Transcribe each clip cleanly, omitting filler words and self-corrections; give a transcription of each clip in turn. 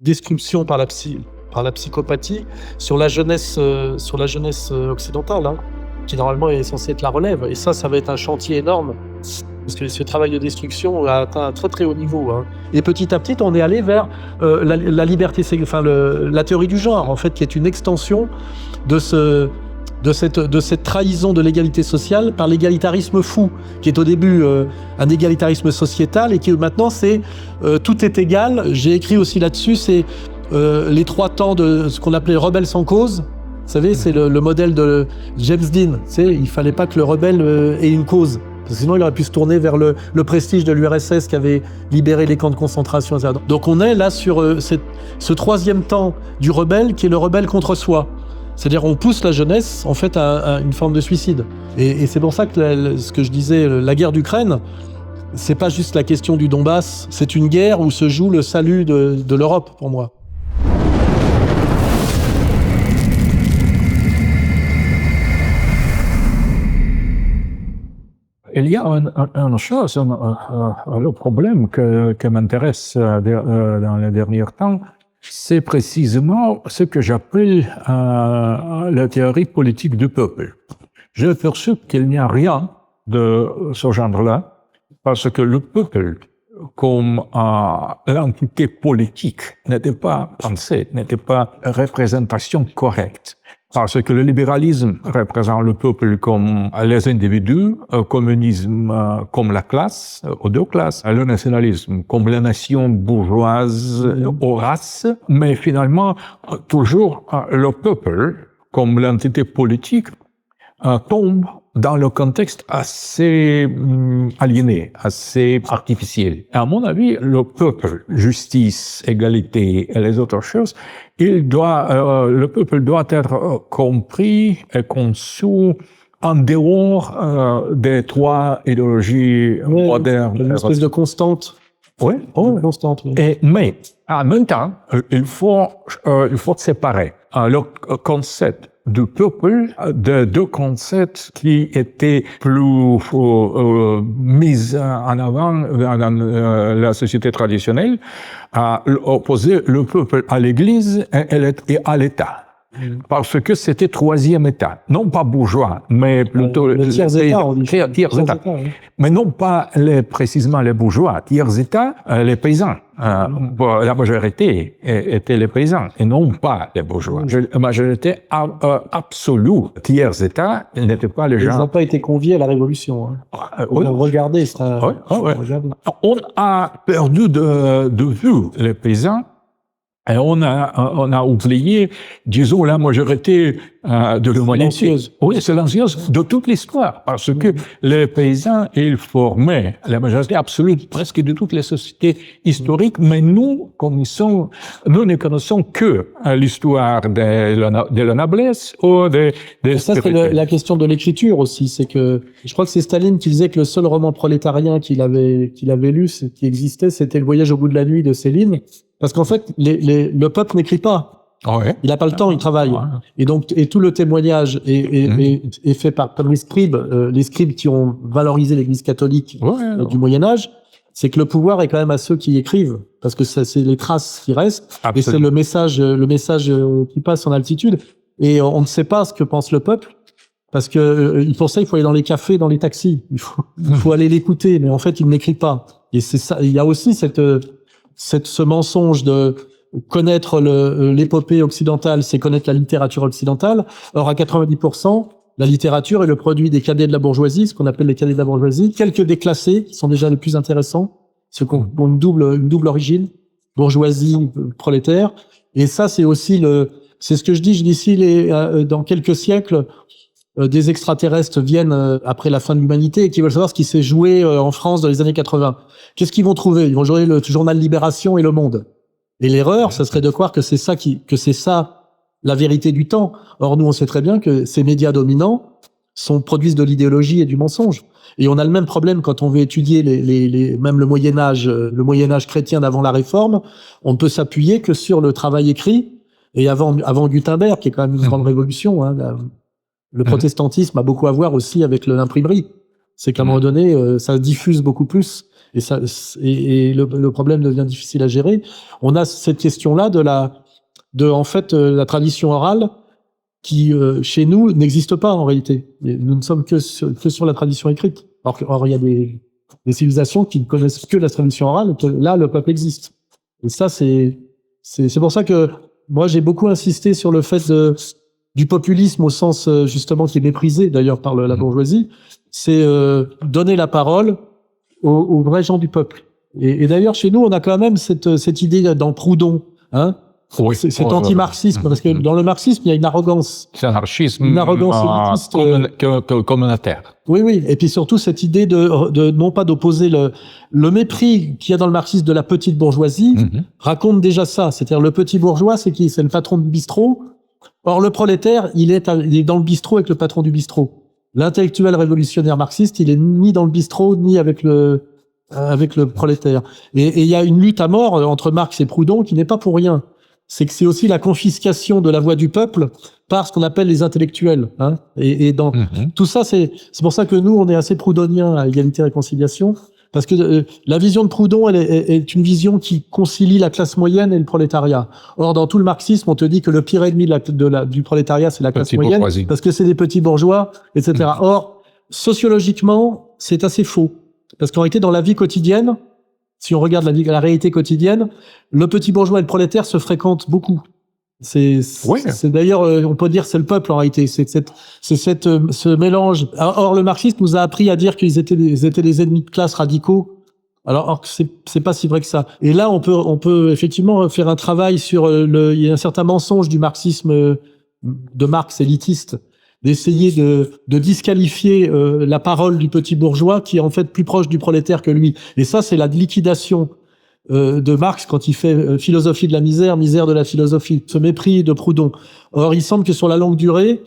description par la psychopathie sur la jeunesse occidentale, hein, qui normalement est censée être la relève. Et ça va être un chantier énorme, parce que ce travail de destruction a atteint un très très haut niveau, hein. Et petit à petit, on est allé vers la liberté, la théorie du genre, en fait, qui est une extension de cette trahison de l'égalité sociale par l'égalitarisme fou, qui est au début un égalitarisme sociétal et qui maintenant c'est tout est égal. J'ai écrit aussi là-dessus, c'est les 3 temps de ce qu'on appelait rebelle sans cause. Vous savez, c'est le modèle de James Dean. Tu sais, il fallait pas que le rebelle ait une cause, parce que sinon il aurait pu se tourner vers le prestige de l'URSS qui avait libéré les camps de concentration, etc. Donc on est là sur ce 3e temps du rebelle, qui est le rebelle contre soi. C'est-à-dire on pousse la jeunesse en fait à une forme de suicide. Et c'est pour ça que ce que je disais, la guerre d'Ukraine, c'est pas juste la question du Donbass, c'est une guerre où se joue le salut de l'Europe pour moi. Il y a une chose, le problème que m'intéresse dans les derniers temps, c'est précisément ce que j'appelle la théorie politique du peuple. J'ai perçu qu'il n'y a rien de ce genre-là, parce que le peuple, comme l'entité politique, n'était pas pensé, n'était pas représentation correcte. Parce que le libéralisme représente le peuple comme les individus, le communisme comme la classe, aux 2 classes, le nationalisme comme la nation bourgeoise aux races, mais finalement, toujours le peuple, comme l'entité politique, tombe dans le contexte assez aliéné, assez artificiel. Et à mon avis, le peuple, justice, égalité et les autres choses, le peuple doit être compris et conçu en dehors des 3 idéologies modernes. Une espèce de constante. Oui, constante. Oui. Mais en même temps, il faut séparer le concept du peuple de 2 concepts qui étaient plus mis en avant dans la société traditionnelle, à opposer le peuple à l'Église et à l'État. Parce que c'était 3e État, non pas bourgeois, mais plutôt le tiers-État, on dit. Tiers-État. Oui. Mais non pas précisément les bourgeois, tiers-État, les paysans. La majorité étaient les paysans et non pas les bourgeois. La majorité absolue, tiers-État, n'était pas les gens. Ils n'ont pas été conviés à la Révolution. Hein. Regardez, On a perdu de vue les paysans. Et on a oublié, disons, la majorité de l'humanité. Oui, silencieuse de toute l'histoire, parce que les paysans, ils formaient la majorité absolue presque de toutes les sociétés historiques, mais nous ne connaissons que l'histoire de la noblesse ou ça, c'est la question de l'écriture aussi. C'est que, je crois que c'est Staline qui disait que le seul roman prolétarien qu'il avait lu, qui existait, c'était Le Voyage au bout de la nuit de Céline. Parce qu'en fait, le peuple n'écrit pas. Ouais. Il n'a pas le temps, il travaille. Ouais. Et tout le témoignage est fait par les scribes qui ont valorisé l'Église catholique du Moyen-Âge. C'est que le pouvoir est quand même à ceux qui écrivent, parce que c'est les traces qui restent. Absolument. Et c'est le message qui passe en altitude. Et on ne sait pas ce que pense le peuple, parce que pour ça, il faut aller dans les cafés, dans les taxis. Il faut aller l'écouter, mais en fait, il n'écrit pas. Et c'est ça. Il y a aussi ce mensonge de connaître l'épopée occidentale, c'est connaître la littérature occidentale. Or, à 90%, la littérature est le produit des cadets de la bourgeoisie, ce qu'on appelle les cadets de la bourgeoisie, quelques déclassés, qui sont déjà les plus intéressants, ceux qui ont une double origine, bourgeoisie, prolétaire. Et ça, c'est aussi c'est ce que je dis ici, dans quelques siècles, des extraterrestres viennent après la fin de l'humanité et qui veulent savoir ce qui s'est joué en France dans les années 80. Qu'est-ce qu'ils vont trouver? Ils vont jouer le journal Libération et Le Monde. Et l'erreur, ça serait de croire que c'est ça la vérité du temps. Or, nous, on sait très bien que ces médias dominants produisent de l'idéologie et du mensonge. Et on a le même problème quand on veut étudier même le Moyen-Âge chrétien d'avant la Réforme. On ne peut s'appuyer que sur le travail écrit. Et avant Gutenberg, qui est quand même une grande révolution, hein, le protestantisme a beaucoup à voir aussi avec l'imprimerie. C'est qu'à un moment donné, ça diffuse beaucoup plus. et le problème devient difficile à gérer. On a cette question-là en fait, la tradition orale qui, chez nous, n'existe pas en réalité. Nous ne sommes que sur la tradition écrite. Or, il y a des civilisations qui ne connaissent que la tradition orale, et que là, le peuple existe. Et ça, c'est pour ça que moi, j'ai beaucoup insisté sur le fait du populisme au sens, justement, qui est méprisé, d'ailleurs, par la bourgeoisie. C'est donner la parole aux vrais gens du peuple. Et d'ailleurs, chez nous, on a quand même cette idée dans Proudhon, hein. Oui. C'est anti-marxisme, parce que dans le marxisme, il y a une arrogance. C'est un anarchisme communautaire. Oui. Et puis surtout, cette idée de non pas d'opposer le mépris qu'il y a dans le marxisme de la petite bourgeoisie, raconte déjà ça. C'est-à-dire, le petit bourgeois, c'est qui? C'est le patron du bistrot. Or, le prolétaire, il est dans le bistrot avec le patron du bistrot. L'intellectuel révolutionnaire marxiste, il est ni dans le bistrot, ni avec le prolétaire. Et il y a une lutte à mort entre Marx et Proudhon qui n'est pas pour rien. C'est que c'est aussi la confiscation de la voix du peuple par ce qu'on appelle les intellectuels, hein. Et dans tout ça, c'est pour ça que nous, on est assez proudhoniens à Égalité et Réconciliation, parce que la vision de Proudhon, elle est une vision qui concilie la classe moyenne et le prolétariat. Or, dans tout le marxisme, on te dit que le pire ennemi du prolétariat, c'est la classe moyenne, parce que c'est des petits bourgeois, etc. Or, sociologiquement, c'est assez faux, parce qu'en réalité, dans la vie quotidienne, si on regarde la réalité quotidienne, le petit bourgeois et le prolétaire se fréquentent beaucoup. C'est d'ailleurs, on peut dire, c'est le peuple en réalité. C'est ce mélange. Or, le marxisme nous a appris à dire qu'ils étaient des ennemis de classe radicaux. Alors que c'est pas si vrai que ça. Et là, on peut effectivement faire un travail sur il y a un certain mensonge du marxisme de Marx élitiste, d'essayer de disqualifier la parole du petit bourgeois qui est en fait plus proche du prolétaire que lui. Et ça, c'est la liquidation de Marx quand il fait philosophie de la misère, misère de la philosophie, ce mépris de Proudhon. Or, il semble que sur la longue durée,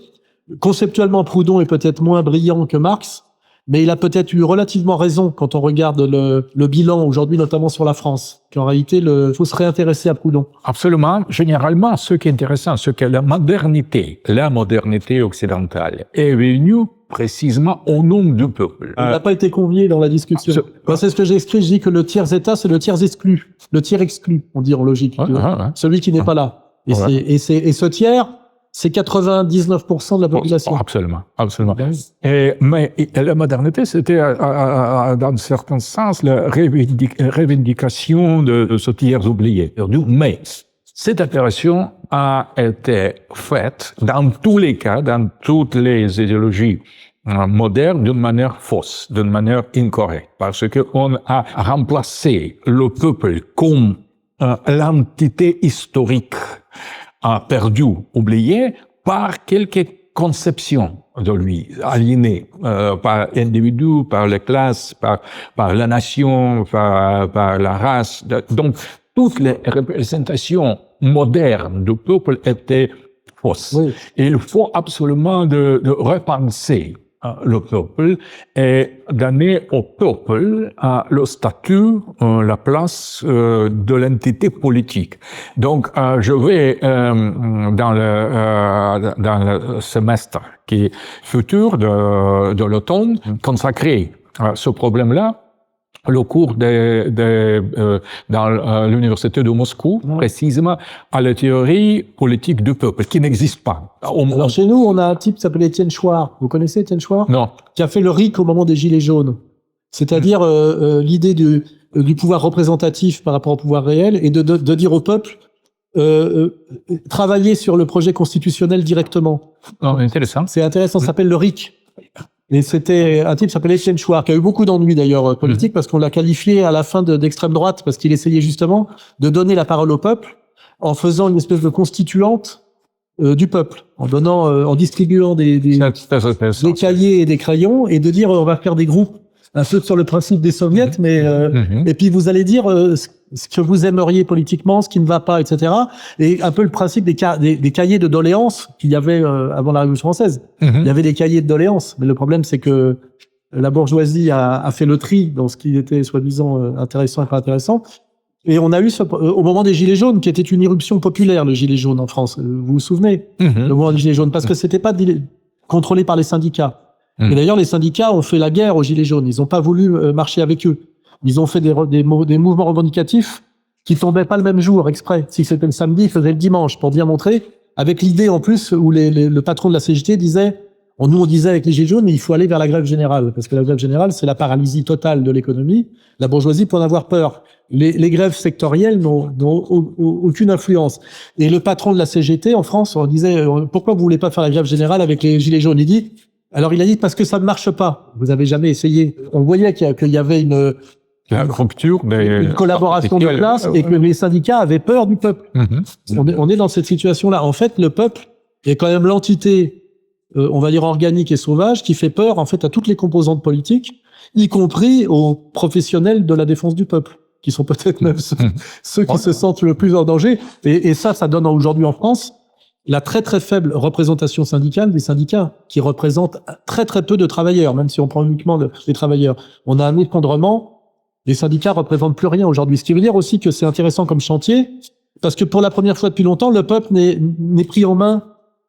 conceptuellement, Proudhon est peut-être moins brillant que Marx, mais il a peut-être eu relativement raison quand on regarde le bilan aujourd'hui, notamment sur la France, qu'en réalité, il faut se réintéresser à Proudhon. Absolument. Généralement, ce qui est intéressant, c'est que la modernité occidentale est venue précisément au nom du peuple. Il n'a pas été convié dans la discussion. C'est ce que j'ai écrit, je dis que le tiers-État, c'est le tiers exclu. Le tiers exclu, on dit en logique. Celui qui n'est pas là. Et ce tiers, c'est 99% de la population. Absolument. Mais la modernité, c'était, dans un certain sens, la revendication de ce tiers oublié. Mais cette opération a été faite, dans tous les cas, dans toutes les idéologies modernes, d'une manière fausse, d'une manière incorrecte, parce qu'on a remplacé le peuple comme l'entité historique perdu, oublié, par quelques conceptions de lui, aliénées par l'individu, par les classes, par la nation, par la race. Donc, toutes les représentations modernes du peuple étaient fausses. Oui. Et il faut absolument de repenser le peuple et donner au peuple le statut, la place de l'entité politique. Donc, je vais dans le semestre qui est futur de l'automne consacrer ce problème-là. Le cours dans l'université de Moscou, précisément, à la théorie politique du peuple, qui n'existe pas. Alors, chez nous, on a un type qui s'appelle Étienne Chouard. Vous connaissez Étienne Chouard? Non. Qui a fait le RIC au moment des Gilets jaunes. C'est-à-dire, l'idée du pouvoir représentatif par rapport au pouvoir réel et de dire au peuple, travailler sur le projet constitutionnel directement. Oh, intéressant. C'est intéressant, ça s'appelle le RIC. Et c'était un type qui s'appelait Étienne Chouard, qui a eu beaucoup d'ennuis d'ailleurs politiques, parce qu'on l'a qualifié à la fin d'extrême droite, parce qu'il essayait justement de donner la parole au peuple en faisant une espèce de constituante du peuple, en distribuant des cahiers et des crayons, et de dire on va faire des groupes, un peu sur le principe des soviets, mais et puis vous allez dire ce que vous aimeriez politiquement, ce qui ne va pas, etc. Et un peu le principe des cahiers de doléances qu'il y avait avant la Révolution française. Il y avait des cahiers de doléances, mais le problème c'est que la bourgeoisie a fait le tri dans ce qui était soi-disant intéressant et pas intéressant. Et on a eu au moment des Gilets jaunes, qui était une irruption populaire, le Gilet jaune en France. Vous vous souvenez? Le moment des Gilets jaunes, parce que c'était pas contrôlé par les syndicats. Et d'ailleurs, les syndicats ont fait la guerre aux Gilets jaunes. Ils n'ont pas voulu marcher avec eux. ils ont fait des mouvements revendicatifs qui tombaient pas le même jour, exprès. Si c'était le samedi, ils faisaient le dimanche, pour bien montrer, avec l'idée en plus où le patron de la CGT disait, on disait avec les Gilets jaunes, il faut aller vers la grève générale, parce que la grève générale, c'est la paralysie totale de l'économie. La bourgeoisie peut en avoir peur. Les grèves sectorielles n'ont aucune influence. Et le patron de la CGT en France, on disait, pourquoi vous voulez pas faire la grève générale avec les Gilets jaunes? Il a dit parce que ça ne marche pas. Vous avez jamais essayé. On voyait qu'il y avait une rupture, une collaboration de classe et que les syndicats avaient peur du peuple. On est dans cette situation-là. En fait, le peuple est quand même l'entité on va dire organique et sauvage, qui fait peur en fait à toutes les composantes politiques, y compris aux professionnels de la défense du peuple, qui sont peut-être même ceux qui se sentent le plus en danger. Et ça donne aujourd'hui en France la très très faible représentation syndicale des syndicats, qui représentent très très peu de travailleurs, même si on prend uniquement les travailleurs. On a un effondrement, les syndicats représentent plus rien aujourd'hui. Ce qui veut dire aussi que c'est intéressant comme chantier, parce que pour la première fois depuis longtemps, le peuple n'est pris en main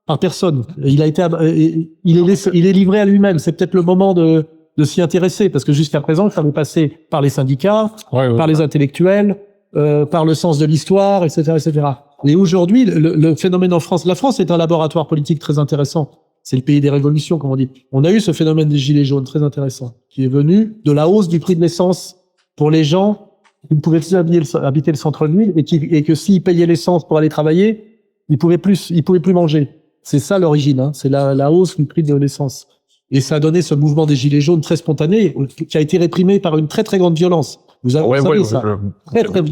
par personne. Il est livré à lui-même. C'est peut-être le moment de s'y intéresser, parce que jusqu'à présent, il fallait passer par les syndicats, par les intellectuels, par le sens de l'histoire, etc., etc. Et aujourd'hui, le phénomène en France, la France est un laboratoire politique très intéressant. C'est le pays des révolutions, comme on dit. On a eu ce phénomène des gilets jaunes très intéressant, qui est venu de la hausse du prix de l'essence pour les gens qui ne pouvaient plus habiter le centre-ville et que s'ils payaient l'essence pour aller travailler, ils pouvaient plus manger. C'est ça l'origine, hein. C'est la hausse du prix de l'essence. Et ça a donné ce mouvement des gilets jaunes très spontané, qui a été réprimé par une très très grande violence. Vous savez ça.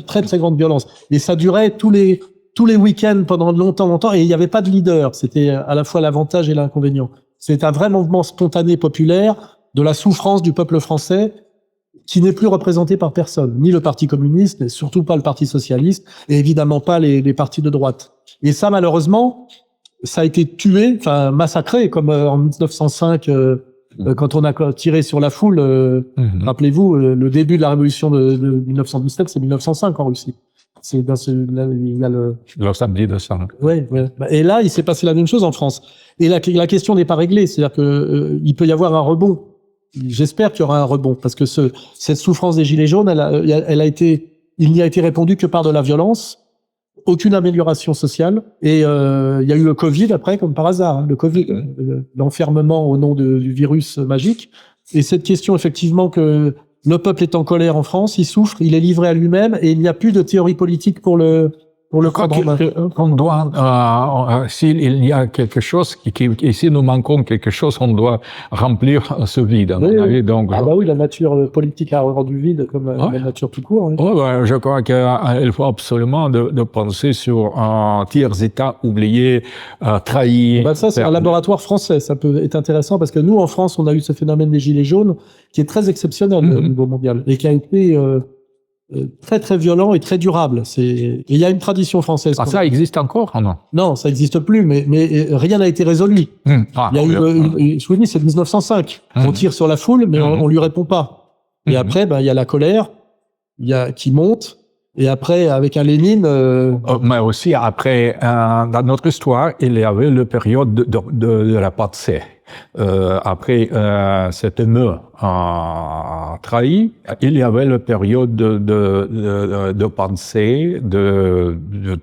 Très très grande violence. Et ça durait tous les week-ends pendant longtemps, et il n'y avait pas de leader. C'était à la fois l'avantage et l'inconvénient. C'est un vrai mouvement spontané populaire de la souffrance du peuple français, qui n'est plus représenté par personne, ni le Parti communiste, mais surtout pas le Parti socialiste, et évidemment pas les partis de droite. Et ça, malheureusement, ça a été tué, enfin massacré, comme en 1905, quand on a tiré sur la foule. Rappelez-vous, le début de la révolution de 1917, c'est 1905 en Russie. C'est dans le samedi de ça. Ouais. Et là, il s'est passé la même chose en France. Et la question n'est pas réglée, c'est-à-dire que il peut y avoir un rebond. J'espère qu'il y aura un rebond, parce que cette souffrance des gilets jaunes, il n'y a été répondu que par de la violence. Aucune amélioration sociale, et il y a eu le Covid après, comme par hasard, hein, le Covid, l'enfermement au nom du virus magique. Et cette question, effectivement, que le peuple est en colère en France, il souffre, il est livré à lui-même, et il n'y a plus de théorie politique pour le prendre en main. On doit, s'il y a quelque chose, et si nous manquons quelque chose, on doit remplir ce vide. Oui. Donc, oui, la nature politique a rendu vide, comme la nature tout court. Oui. Je crois qu'il faut absolument de penser sur un tiers État oublié, trahi. Ça, c'est un laboratoire français. Ça peut être intéressant, parce que nous, en France, on a eu ce phénomène des gilets jaunes, qui est très exceptionnel au niveau mondial, et qui a été très très violent et très durable. Il y a une tradition française. Ça existe encore, non? Non, ça n'existe plus, mais rien n'a été résolu. Il y a eu, je vous dis, c'est 1905. On tire sur la foule, mais on lui répond pas. Et après, il y a la colère, qui monte. Et après, avec un Lénine... Mais aussi, après, dans notre histoire, il y avait la période de la pensée. Après cette émeute trahi, il y avait la période de penser, de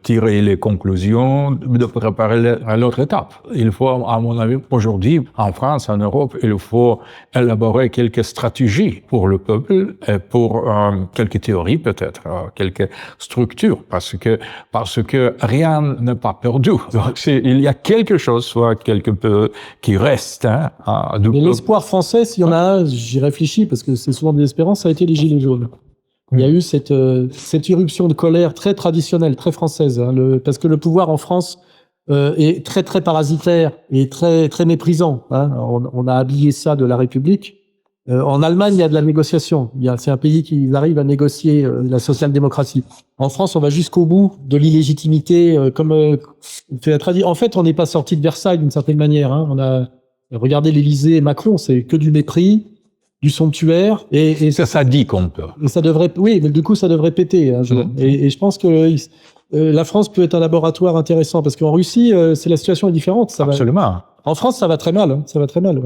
tirer les conclusions, de préparer l'autre étape. Il faut, à mon avis, aujourd'hui, en France, en Europe, il faut élaborer quelques stratégies pour le peuple et pour quelques théories peut-être, quelques structures, parce que rien n'est pas perdu. Donc, il y a quelque chose, soit quelque peu, qui reste. Mais l'espoir français, s'il y en a un, j'y réfléchis, parce que c'est souvent des espérances, ça a été les Gilets jaunes. Il y a eu cette irruption de colère très traditionnelle, très française, parce que le pouvoir en France est très très parasitaire et très très méprisant. On a habillé ça de la République. En Allemagne, il y a de la négociation. C'est un pays qui arrive à négocier la social-démocratie. En France, on va jusqu'au bout de l'illégitimité, comme fait la tradition. En fait, on n'est pas sorti de Versailles d'une certaine manière. On a regardé l'Élysée et Macron, c'est que du mépris, du somptuaire, et ça dit qu'on peut. Et ça devrait, oui, mais du coup, ça devrait péter. Et je pense que la France peut être un laboratoire intéressant, parce qu'en Russie, la situation est différente. Absolument. En France, ça va très mal. Ça va très mal.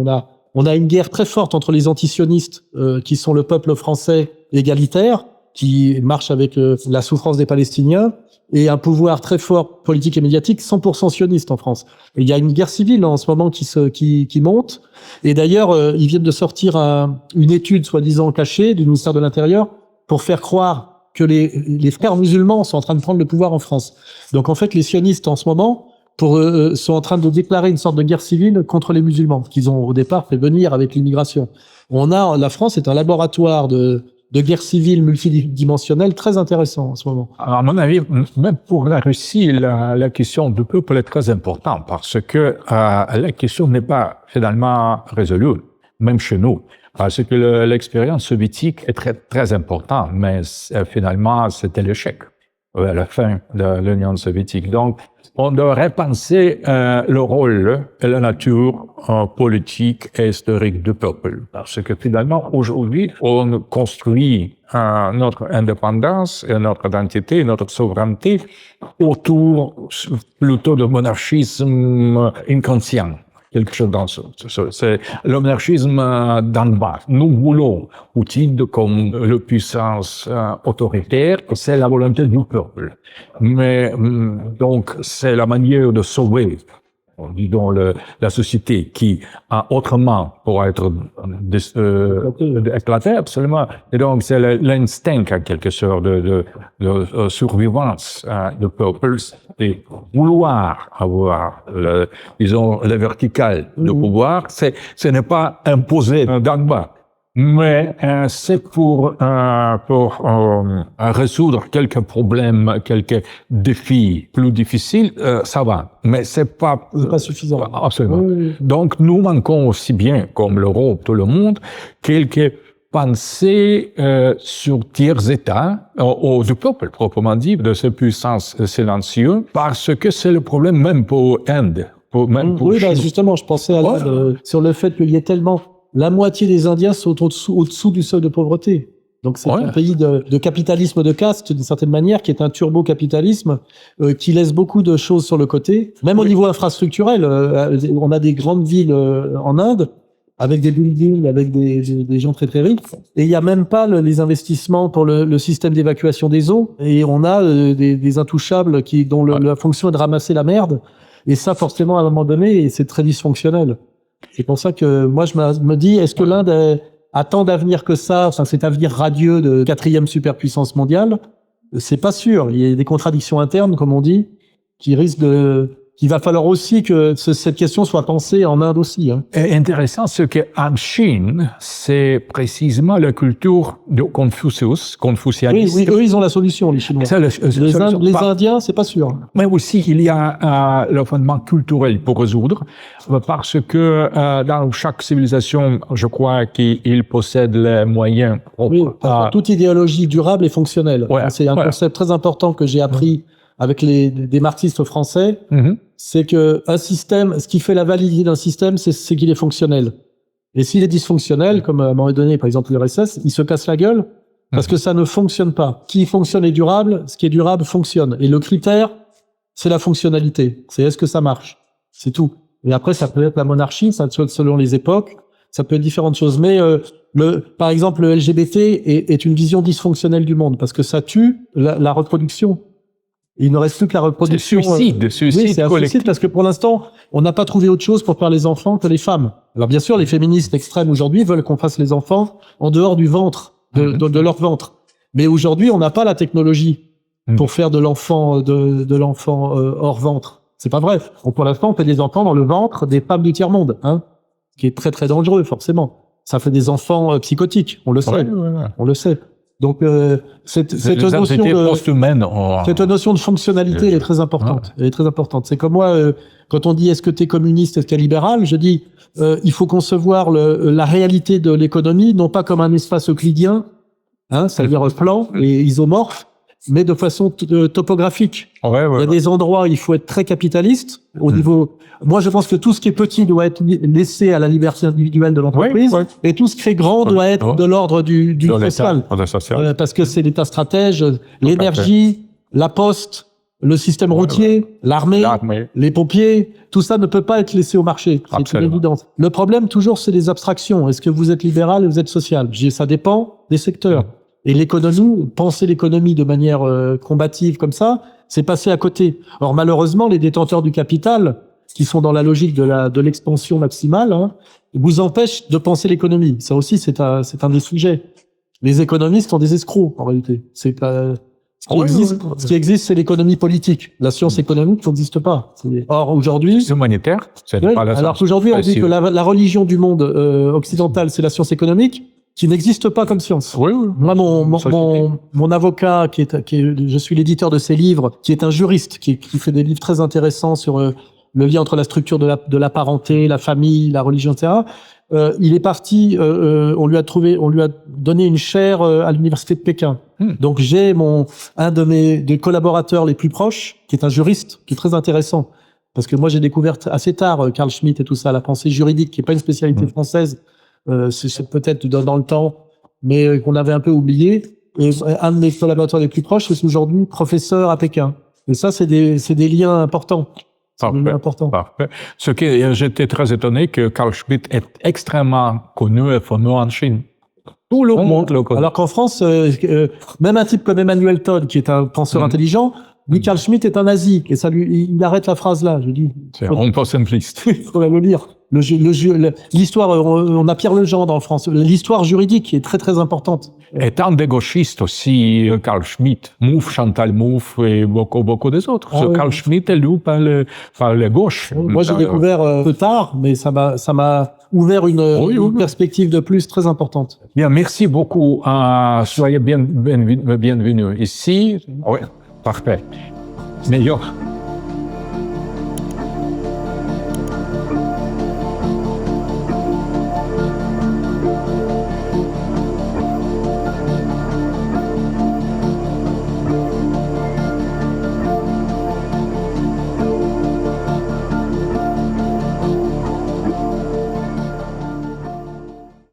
On a une guerre très forte entre les antisionistes, qui sont le peuple français, égalitaire qui marche avec la souffrance des Palestiniens et un pouvoir très fort politique et médiatique 100% sioniste en France. Et il y a une guerre civile en ce moment qui monte. Et d'ailleurs, ils viennent de sortir une étude soi-disant cachée du ministère de l'Intérieur pour faire croire que les frères musulmans sont en train de prendre le pouvoir en France. Donc en fait, les sionistes en ce moment sont en train de déclarer une sorte de guerre civile contre les musulmans qu'ils ont au départ fait venir avec l'immigration. La France est un laboratoire de guerre civile multidimensionnelle très intéressant en ce moment. À mon avis, même pour la Russie, la question du peuple est très importante parce que la question n'est pas finalement résolue, même chez nous. Parce que l'expérience soviétique est très, très importante, mais finalement, c'était l'échec à la fin de l'Union soviétique. Donc, on devrait penser le rôle et la nature politique et historique du peuple. Parce que finalement, aujourd'hui, on construit notre indépendance et notre identité, notre souveraineté autour plutôt de monarchisme inconscient. Quelque chose dans ça. C'est le monarchisme d'en bas. Nous voulons utile comme la puissance autoritaire, c'est la volonté du peuple. Mais donc c'est la manière de sauver, disons, la société qui autrement pourrait être éclatée absolument. Et donc c'est l'instinct en quelque sorte de survivance du peuple, et vouloir avoir le vertical de pouvoir, ce n'est pas imposé d'en bas. Mais c'est pour résoudre quelques problèmes, quelques défis plus difficiles, ça va. Mais c'est pas suffisant. Absolument. Oui. Donc nous manquons aussi bien, comme l'Europe, tout le monde, quelques pensées sur tiers États, du peuple proprement dit, de ces puissances silencieuses, parce que c'est le problème même pour Inde. Oui, justement, je pensais sur le fait qu'il y ait tellement... La moitié des Indiens sont au-dessous du seuil de pauvreté. Donc c'est un pays de capitalisme de caste, d'une certaine manière, qui est un turbo-capitalisme, qui laisse beaucoup de choses sur le côté. Même au niveau infrastructurel, on a des grandes villes en Inde, avec des buildings, avec des gens très très riches. Et il n'y a même pas les investissements pour le système d'évacuation des eaux. Et on a des intouchables dont la fonction est de ramasser la merde. Et ça, forcément, à un moment donné, c'est très dysfonctionnel. C'est pour ça que moi, je me dis, est-ce que l'Inde a tant d'avenir que ça, enfin, cet avenir radieux de 4e superpuissance mondiale? C'est pas sûr. Il y a des contradictions internes, comme on dit, qu'il va falloir aussi que cette question soit pensée en Inde aussi. Hein. Et intéressant, ce qu'en Chine, c'est précisément la culture de confucianiste. Oui, eux, ils ont la solution, les Chinois. Les Indiens, c'est pas sûr. Mais aussi, il y a le fondement culturel pour résoudre, parce que dans chaque civilisation, je crois qu'il possède les moyens. Toute idéologie durable et fonctionnelle. Ouais, c'est un concept très important que j'ai appris avec des marxistes français, c'est que un système, ce qui fait la validité d'un système, c'est qu'il est fonctionnel. Et s'il est dysfonctionnel, comme à un moment donné, par exemple, l'URSS, il se casse la gueule parce que ça ne fonctionne pas. Qui fonctionne est durable, ce qui est durable fonctionne. Et le critère, c'est la fonctionnalité. C'est est-ce que ça marche? C'est tout. Et après, ça peut être la monarchie, ça selon les époques, ça peut être différentes choses. Mais par exemple, le LGBT est une vision dysfonctionnelle du monde parce que ça tue la reproduction. Il ne reste plus que la reproduction. Suicide oui, c'est un suicide parce que pour l'instant, on n'a pas trouvé autre chose pour faire les enfants que les femmes. Alors bien sûr, les féministes extrêmes aujourd'hui veulent qu'on fasse les enfants en dehors du ventre, de leur ventre. Mais aujourd'hui, on n'a pas la technologie pour faire de l'enfant hors ventre. C'est pas vrai. Donc pour l'instant, on fait des enfants dans le ventre des femmes du tiers-monde, hein, ce qui est très très dangereux, forcément. Ça fait des enfants psychotiques, on le sait. On le sait. Donc cette notion de fonctionnalité, elle est très importante. Elle est très importante. C'est comme moi, quand on dit est-ce que tu es communiste, est-ce que tu es libéral, je dis il faut concevoir la réalité de l'économie non pas comme un espace euclidien, hein, c'est-à-dire plan et isomorphe, mais de façon topographique. Il y a des endroits où il faut être très capitaliste au niveau. Moi, je pense que tout ce qui est petit doit être laissé à la liberté individuelle de l'entreprise, et tout ce qui est grand doit être de l'ordre du social. Parce que c'est l'État stratège, l'énergie, la poste, le système routier, l'armée, les pompiers, tout ça ne peut pas être laissé au marché. C'est une évidence. Le problème, toujours, c'est les abstractions. Est-ce que vous êtes libéral ou vous êtes social? Ça dépend des secteurs. Et l'économie, penser l'économie de manière combative comme ça, c'est passé à côté. Or malheureusement, les détenteurs du capital, qui sont dans la logique de l'expansion maximale, hein, vous empêchent de penser l'économie. Ça aussi, c'est un des sujets. Les économistes sont des escrocs en réalité. C'est pas ce qui existe, c'est l'économie politique. La science économique n'existe pas. Or aujourd'hui, humanitaire, c'est pas la alors qu'aujourd'hui, on dit que la religion du monde occidental, c'est la science économique, qui n'existe pas comme science. Oui, oui. Moi, mon avocat, je suis l'éditeur de ses livres, qui est un juriste, qui fait des livres très intéressants sur le lien entre la structure de la parenté, la famille, la religion, etc. Il est parti, on lui a donné une chaire à l'université de Pékin. Donc j'ai un de mes collaborateurs les plus proches, qui est un juriste, qui est très intéressant. Parce que moi j'ai découvert assez tard Carl Schmitt et tout ça, la pensée juridique, qui est pas une spécialité française. C'est peut-être dans le temps, mais qu'on avait un peu oublié. Et un de mes collaborateurs les plus proches, c'est aujourd'hui professeur à Pékin. Et ça, c'est des liens importants. Parfait. J'étais très étonné que Carl Schmitt est extrêmement connu et fameux en Chine. Tout le monde le connaît. Alors qu'en France, même un type comme Emmanuel Todd, qui est un penseur intelligent, lui, Carl Schmitt est un nazi. Et ça il arrête la phrase là. Je dis. C'est un peu simpliste. Il faudrait le lire. L'histoire, on a Pierre Legendre en France. L'histoire juridique est très très importante. Étant des gauchistes aussi, Carl Schmitt, Mouffe, Chantal Mouffe et beaucoup des autres. Carl Schmitt est lu par les gauches. Moi, j'ai découvert peu tard, mais ça m'a ouvert une perspective de plus très importante. Bien, merci beaucoup. Soyez bienvenus ici. Oui, parfait. Meilleur.